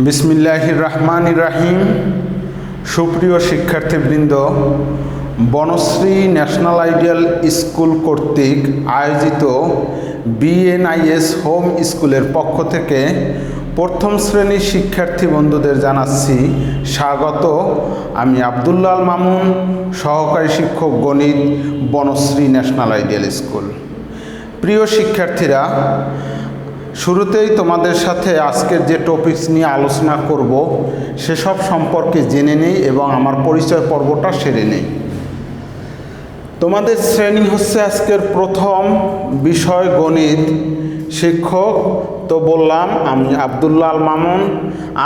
বিসমিল্লাহির রহমানির রহিম। সুপ্রিয় শিক্ষার্থীবৃন্দ, বনশ্রী ন্যাশনাল আইডিয়াল স্কুল কর্তৃক আয়োজিত বিএনআইএস হোম স্কুলের পক্ষ থেকে প্রথম শ্রেণীর শিক্ষার্থী বন্ধুদের জানাচ্ছি স্বাগত। আমি আব্দুল্লাহ আল মামুন, সহকারী শিক্ষক গণিত, বনশ্রী ন্যাশনাল আইডিয়াল স্কুল। প্রিয় শিক্ষার্থীরা, শুরুতেই তোমাদের সাথে আজকের যে টপিকস নিয়ে আলোচনা করব সেসব সম্পর্কে জেনে নেই এবং আমার পরিচয় পর্বটা সেরে নেই। তোমাদের শ্রেণী হচ্ছে আজকের প্রথম বিষয় গণিত। শিক্ষক তো বললাম আমি আব্দুল্লাহ আল মামুন।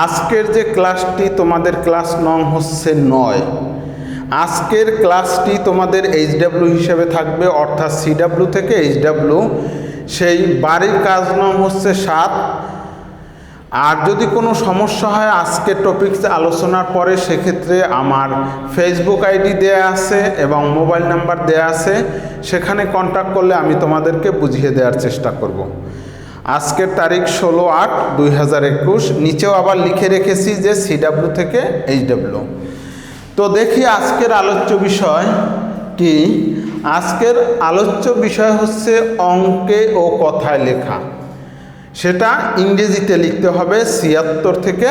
আজকের যে ক্লাসটি তোমাদের ক্লাস নং হচ্ছে 9। আজকের ক্লাসটি তোমাদের HW হিসেবে থাকবে, অর্থাৎ CW থেকে HW। সেই বাড়ির কাজ নং হচ্ছে 7। আর যদি কোনো সমস্যা হয় আজকের টপিকস আলোচনার পরে, সেক্ষেত্রে আমার ফেসবুক আইডি দেয়া আছে এবং মোবাইল নাম্বার দেয়া আছে, সেখানে কন্ট্যাক্ট করলে আমি তোমাদেরকে বুঝিয়ে দেওয়ার চেষ্টা করব। আজকের তারিখ 16/8/2021। নিচেও আবার লিখে রেখেছি যে CW থেকে HW। তো দেখি আজকের আলোচ্য বিষয় কি। আজকের আলোচ্য বিষয় হচ্ছে অঙ্কে ও কথায় লেখা। সেটা ইংরেজিতে লিখতে হবে 76 থেকে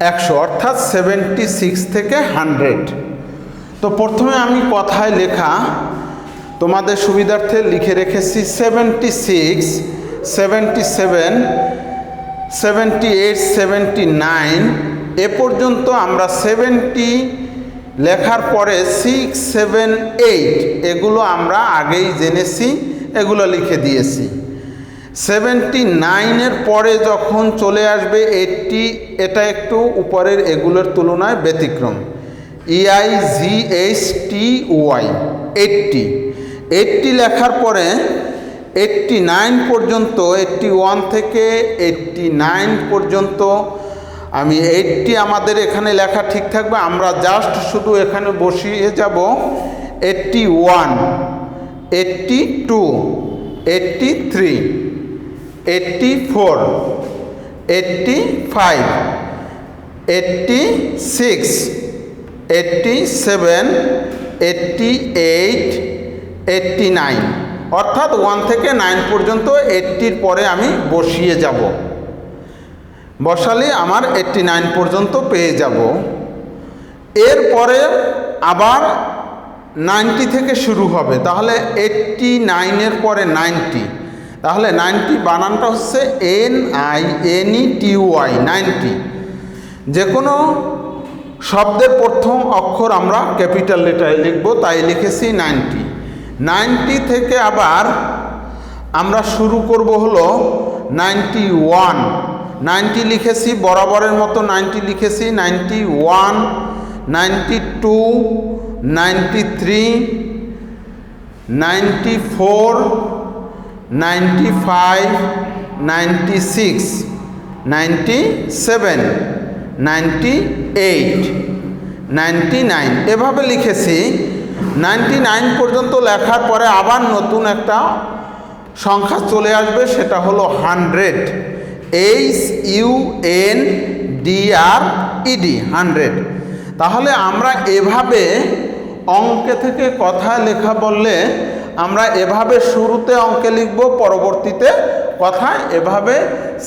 100, অর্থাৎ 76 থেকে 100। তো প্রথমে আমি কথায় লেখা তোমাদের সুবিধার্থে লিখে রেখেছি 76, 77, 78, 79 এ পর্যন্ত। আমরা 70 লেখার পরে 6, 7, 8 এগুলো আমরা আগেই জেনেছি, এগুলো লিখে দিয়েছি। 79-এর পরে যখন চলে আসবে 80, এটা একটু উপরের এগুলোর তুলনায় ব্যতিক্রম। EIGHTY 80 লেখার পরে 89 পর্যন্ত, 81 থেকে 89 পর্যন্ত আমি 80 আমাদের এখানে লেখা ঠিক থাকবে। আমরা জাস্ট শুধু এখানে বসিয়ে যাব 81, 82, 83, 84, 85, 86, 87, 88, 89, অর্থাৎ 1 থেকে 9 পর্যন্ত 80-র পরে আমি বসিয়ে যাব। বসালে আমার 89 পর্যন্ত পেয়ে যাব। এরপরে আবার 90 থেকে শুরু হবে, তাহলে 89-এর পরে 90, তাহলে 90 বানানটা হচ্ছে NINETY 90। যে কোনো শব্দের প্রথম অক্ষর আমরা ক্যাপিটাল লেটারে লিখব, তাই লিখেছি 90। 90 থেকে আবার আমরা শুরু করব হলো 91। 90 লিখেছি বরাবরের মতো, 90 লিখেছি। 91, 92, 93, 94, 95, 96, 97, 98, 99 এভাবে লিখেছি। 99 পর্যন্ত লেখার পরে আবার নতুন একটা সংখ্যা চলে আসবে, সেটা হলো 100। HUNDRED 100। তাহলে আমরা এভাবে অঙ্কে থেকে কথায় লেখা বললে আমরা এভাবে শুরুতে অঙ্কে লিখব, পরবর্তীতে কথায় এভাবে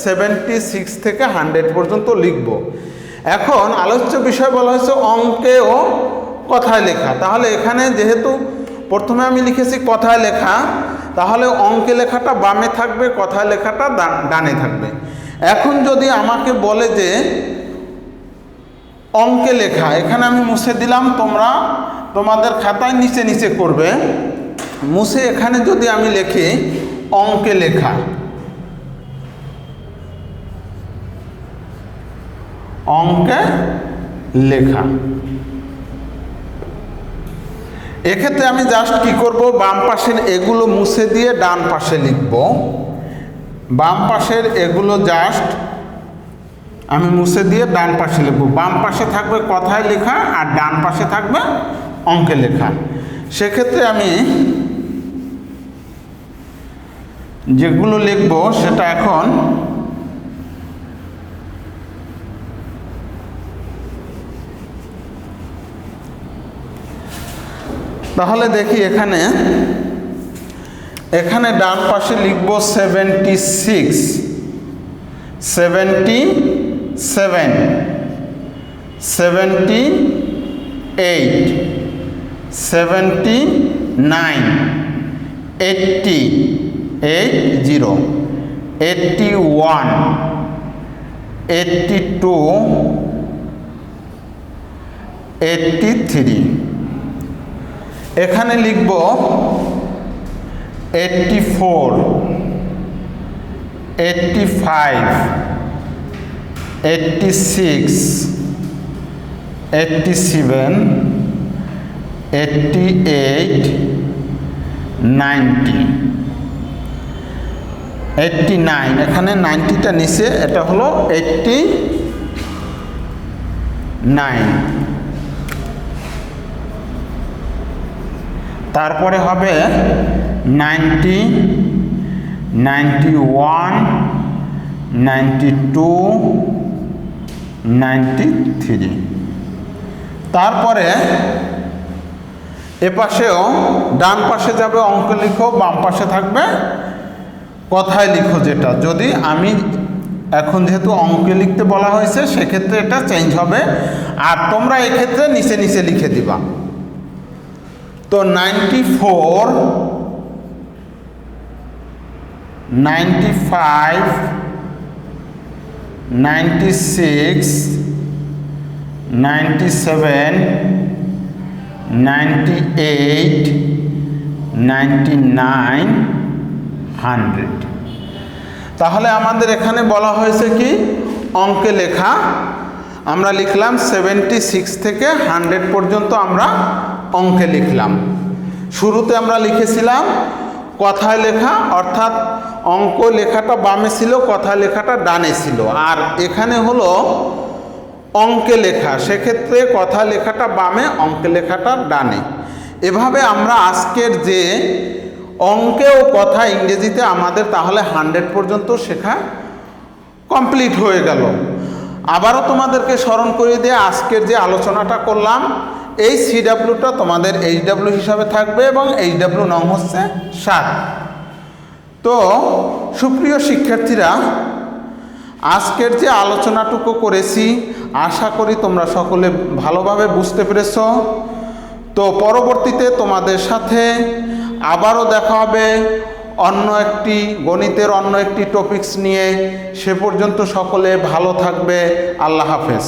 76 থেকে 100 পর্যন্ত লিখব। এখন আলোচ্য বিষয় বলা হয়েছে অঙ্কে ও কথায় লেখা। তাহলে এখানে যেহেতু প্রথমে আমি লিখেছি কথায় লেখা, তাহলে অঙ্কে লেখাটা বামে থাকবে, কথায় লেখাটা ডানে থাকবে। এখন যদি আমাকে বলে যে অঙ্কে লেখা, এখানে আমি মুছে দিলাম, তোমরা তোমাদের খাতায় নিচে নিচে করবে। মুছে এখানে যদি আমি লিখি অঙ্কে লেখা, অঙ্কে লেখা, এক্ষেত্রে আমি জাস্ট কি করব, বাম পাশের এগুলো মুছে দিয়ে ডান পাশে লিখব। বাম পাশের এগুলো জাস্ট আমি মুছে দিয়ে ডান পাশে লিখব। বাম পাশে থাকবে কথায় লেখা আর ডান পাশে থাকবে অঙ্কে লেখা। সেক্ষেত্রে আমি যেগুলো লিখব সেটা এখন তাহলে দেখি এখানে ডান পাশে লিখব 76, 77, 78, 79, 80, 81, 82, 83। এখানে লিখব 84, 85, 86, 87, 88, 90, 89। এখানে 90টা নিচে, এটা হলো 89। তারপরে হবে 90, 91, 92, 93। তারপরে এপাশেও ডান পাশে যাবে অঙ্ক লিখো, বাম পাশে থাকবে কথায় লিখো। যেটা যদি আমি এখন যেহেতু অঙ্কে লিখতে বলা হয়েছে সেক্ষেত্রে এটা চেঞ্জ হবে, আর তোমরা এক্ষেত্রে নিচে নিচে লিখে দিবা। তো 94, 95, 96, 97, 98, 99, 100। তাহলে আমাদের এখানে বলা হয়েছে কি অঙ্কে লেখা, আমরা লিখলাম 76 থেকে 100 পর্যন্ত আমরা অঙ্কে লিখলাম। শুরুতে আমরা লিখেছিলাম কথায় লেখা, অর্থাৎ অঙ্ক লেখাটা বামে ছিল, কথায় লেখাটা ডানে ছিল। আর এখানে হলো অঙ্কে লেখা, সেক্ষেত্রে কথা লেখাটা বামে, অঙ্কে লেখাটা ডানে। এভাবে আমরা আজকের যে অঙ্কে ও কথা ইংরেজিতে আমাদের তাহলে 100 পর্যন্ত শেখা কমপ্লিট হয়ে গেল। আবারও তোমাদেরকে স্মরণ করিয়ে দিয়ে আজকের যে আলোচনাটা করলাম, এই সিডাব্লিউটা তোমাদের এইচডাব্লিউ হিসাবে থাকবে এবং এইচডাব্লিউ নং হচ্ছে 7। তো সুপ্রিয় শিক্ষার্থীরা, আজকের যে আলোচনাটুকু করেছি আশা করি তোমরা সকলে ভালোভাবে বুঝতে পেরেছ। তো পরবর্তীতে তোমাদের সাথে আবারও দেখা হবে অন্য একটি গণিতের অন্য একটি টপিকস নিয়ে। সে পর্যন্ত সকলে ভালো থাকবে। আল্লাহ হাফেজ।